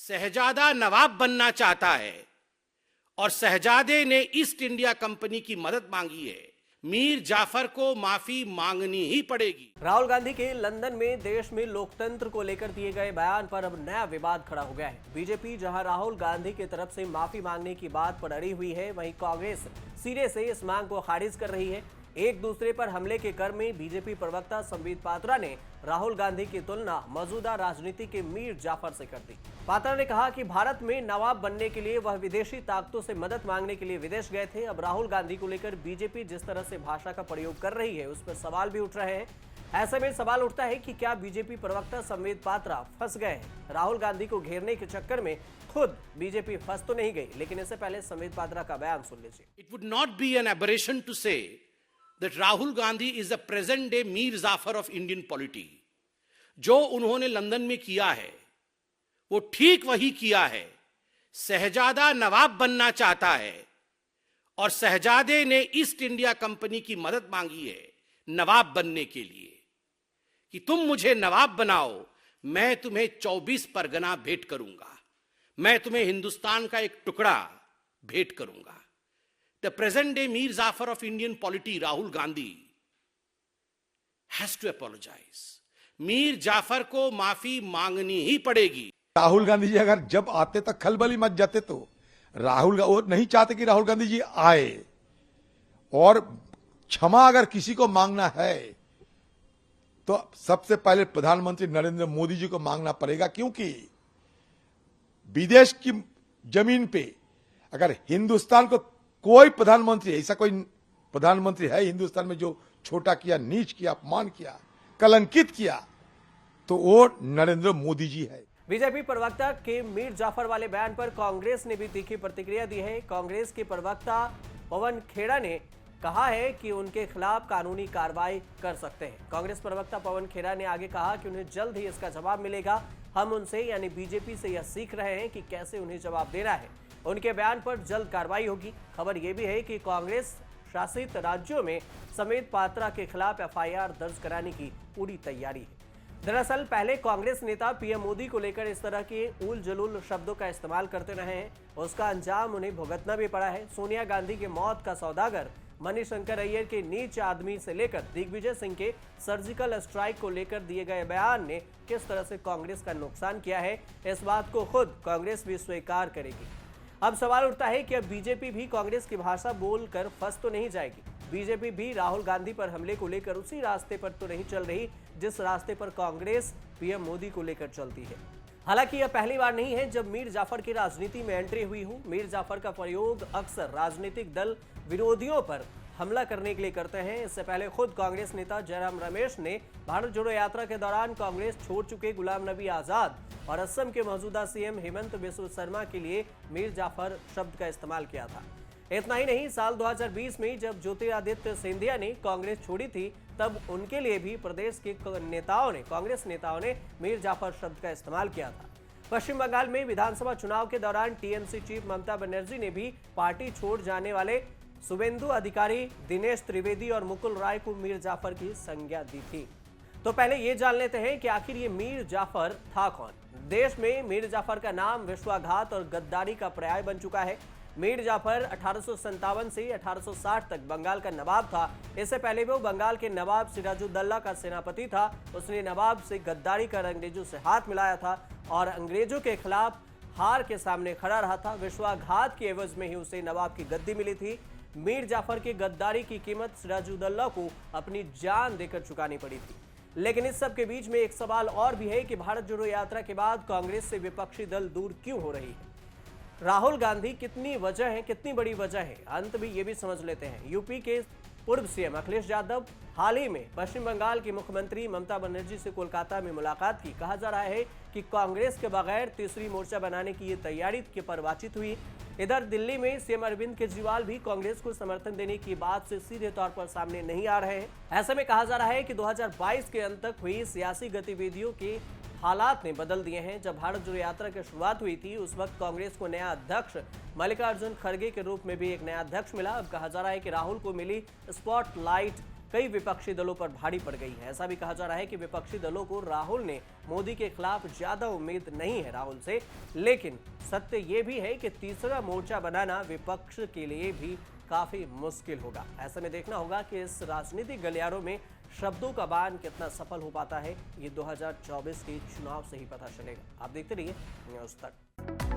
शहजादा नवाब बनना चाहता है और शहजादे ने ईस्ट इंडिया कंपनी की मदद मांगी है, मीर जाफर को माफी मांगनी ही पड़ेगी। राहुल गांधी के लंदन में देश में लोकतंत्र को लेकर दिए गए बयान पर अब नया विवाद खड़ा हो गया है। बीजेपी जहां राहुल गांधी की तरफ से माफी मांगने की बात पर अड़ी हुई है, वहीं कांग्रेस सिरे से इस मांग को खारिज कर रही है। एक दूसरे पर हमले के क्रम में बीजेपी प्रवक्ता संबित पात्रा ने राहुल गांधी की तुलना मौजूदा राजनीति के मीर जाफर से कर दी। पात्रा ने कहा कि भारत में नवाब बनने के लिए वह विदेशी ताकतों से मदद मांगने के लिए विदेश गए थे। अब राहुल गांधी को लेकर बीजेपी जिस तरह से भाषा का प्रयोग कर रही है, उस पर सवाल भी उठ रहे हैं। ऐसे में सवाल उठता है कि क्या बीजेपी प्रवक्ता संबित पात्रा फंस गए हैं? राहुल गांधी को घेरने के चक्कर में खुद बीजेपी फंस तो नहीं गई, लेकिन इससे पहले संबित पात्रा का बयान सुन लीजिए। It would not be an aberration to say that Rahul Gandhi is the present day Mir Jafar of Indian polity। जो उन्होंने लंदन में किया है वो ठीक वही किया है। शहजादा नवाब बनना चाहता है और शहजादे ने ईस्ट इंडिया कंपनी की मदद मांगी है नवाब बनने के लिए कि तुम मुझे नवाब बनाओ, मैं तुम्हें 24 परगना भेंट करूंगा, मैं तुम्हें हिंदुस्तान का एक टुकड़ा भेंट करूंगा। The present day Mir Jafar of Indian polity, Rahul Gandhi, has to apologize। Mir Jafar को माफी मांगनी ही पड़ेगी। राहुल गांधी जी अगर जब आते तो खलबली मच जाते, तो राहुल वो नहीं चाहते कि राहुल गांधी जी आए, और क्षमा अगर किसी को मांगना है तो सबसे पहले प्रधानमंत्री नरेंद्र मोदी जी को मांगना पड़ेगा, क्योंकि विदेश की जमीन पे अगर हिंदुस्तान को कोई प्रधानमंत्री, ऐसा कोई प्रधानमंत्री है हिंदुस्तान में जो छोटा किया, नीच किया, अपमान किया, कलंकित किया, तो वो नरेंद्र मोदी जी है। बीजेपी प्रवक्ता के मीर जाफर वाले बयान पर कांग्रेस ने भी तीखी प्रतिक्रिया दी है। कांग्रेस के प्रवक्ता पवन खेड़ा ने कहा है कि उनके खिलाफ कानूनी कार्रवाई कर सकते हैं। कांग्रेस प्रवक्ता पवन खेड़ा ने आगे कहा कि उन्हें जल्द ही इसका जवाब मिलेगा। हम उनसे यानी बीजेपी से यह सीख रहे हैं कि कैसे उन्हें जवाब देना है। उनके बयान पर जल्द कार्रवाई होगी। खबर यह भी है कि कांग्रेस शासित राज्यों में संबित पात्रा के खिलाफ एफआईआर दर्ज कराने की पूरी तैयारी है। दरअसल पहले कांग्रेस नेता पीएम मोदी को लेकर इस तरह के उल जलूल शब्दों का इस्तेमाल करते रहे हैं, उसका अंजाम उन्हें भुगतना भी पड़ा है। सोनिया गांधी के मौत का सौदागर मणिशंकर अय्यर के नीच आदमी से लेकर दिग्विजय सिंह के सर्जिकल स्ट्राइक को लेकर दिए गए बयान ने किस तरह से कांग्रेस का नुकसान किया है, इस बात को खुद कांग्रेस भी स्वीकार करेगी। अब सवाल उठता है कि अब बीजेपी भी कांग्रेस की भाषा बोलकर फंस तो नहीं जाएगी। बीजेपी भी राहुल गांधी पर हमले को लेकर उसी रास्ते पर तो नहीं चल रही जिस रास्ते पर कांग्रेस पीएम मोदी को लेकर चलती है। हालांकि यह पहली बार नहीं है जब मीर जाफर की राजनीति में एंट्री हुई हो। मीर जाफर का प्रयोग अक्सर राजनीतिक दल विरोधियों पर हमला करने के लिए करते हैं। इससे पहले खुद कांग्रेस नेता जयराम रमेश ने भारत जोड़ो यात्रा के दौरान कांग्रेस छोड़ चुके गुलाम नबी आजाद और असम के मौजूदा सीएम हेमंत बिस्व शर्मा के लिए मीर जाफर शब्द का इस्तेमाल किया था। इतना ही नहीं, साल 2020 में जब ज्योतिरादित्य सिंधिया ने कांग्रेस छोड़ी थी, तब उनके लिए भी प्रदेश के कांग्रेस नेताओं ने मीर जाफर शब्द का इस्तेमाल किया था। पश्चिम बंगाल में विधानसभा चुनाव के दौरान टीएमसी चीफ ममता बनर्जी ने भी पार्टी छोड़ जाने वाले शुभेंदु अधिकारी, दिनेश त्रिवेदी और मुकुल राय को मीर जाफर की संज्ञा दी थी। तो पहले ये जान लेते हैं कि आखिर ये मीर जाफर था कौन। देश में मीर जाफर का नाम विश्वासघात और गद्दारी का पर्याय बन चुका है। मीर जाफर 1857 से 1860 तक बंगाल का नवाब था। इससे पहले वो बंगाल के नवाब सिराजुद्दौला का सेनापति था। उसने नवाब से गद्दारी कर अंग्रेजों से हाथ मिलाया था और अंग्रेजों के खिलाफ हार के सामने खड़ा रहा था। विश्वासघात के एवज में ही उसे नवाब की गद्दी मिली थी। मीर जाफर की गद्दारी की कीमत सिराजुद्दौला को अपनी जान देकर चुकानी पड़ी थी। लेकिन इस सब के बीच में एक सवाल और भी है कि भारत जोड़ो यात्रा के बाद कांग्रेस से विपक्षी दल दूर क्यों हो रही है। राहुल गांधी कितनी वजह है, कितनी बड़ी वजह है, अंत में ये भी समझ लेते हैं। यूपी के पूर्व सीएम अखिलेश यादव हाल ही में पश्चिम बंगाल की मुख्यमंत्री ममता बनर्जी से कोलकाता में मुलाकात की। कहा जा रहा है कि कांग्रेस के बगैर तीसरी मोर्चा बनाने की ये तैयारी के पर बातचीत हुई। इधर दिल्ली में सीएम अरविंद केजरीवाल भी कांग्रेस को समर्थन देने की बात से सीधे तौर पर सामने नहीं आ रहे हैं। ऐसे में कहा जा रहा है कि 2022 के अंत तक हुई सियासी गतिविधियों के हालात ने बदल दिए हैं। जब भारत जोड़ो यात्रा की शुरुआत हुई थी, उस वक्त कांग्रेस को नया अध्यक्ष मल्लिकार्जुन खड़गे के रूप में भी एक नया अध्यक्ष मिला। अब कहा जा रहा है कि राहुल को मिली स्पॉटलाइट कई विपक्षी दलों पर भारी पड़ गई है। ऐसा भी कहा जा रहा है कि विपक्षी दलों को राहुल ने मोदी के खिलाफ ज्यादा उम्मीद नहीं है राहुल से, लेकिन सत्य ये भी है कि तीसरा मोर्चा बनाना विपक्ष के लिए भी काफी मुश्किल होगा। ऐसे में देखना होगा कि इस राजनीतिक गलियारों में शब्दों का बाण कितना सफल हो पाता है। ये 2024 के चुनाव से ही पता चलेगा। आप देखते रहिए न्यूज़ तक।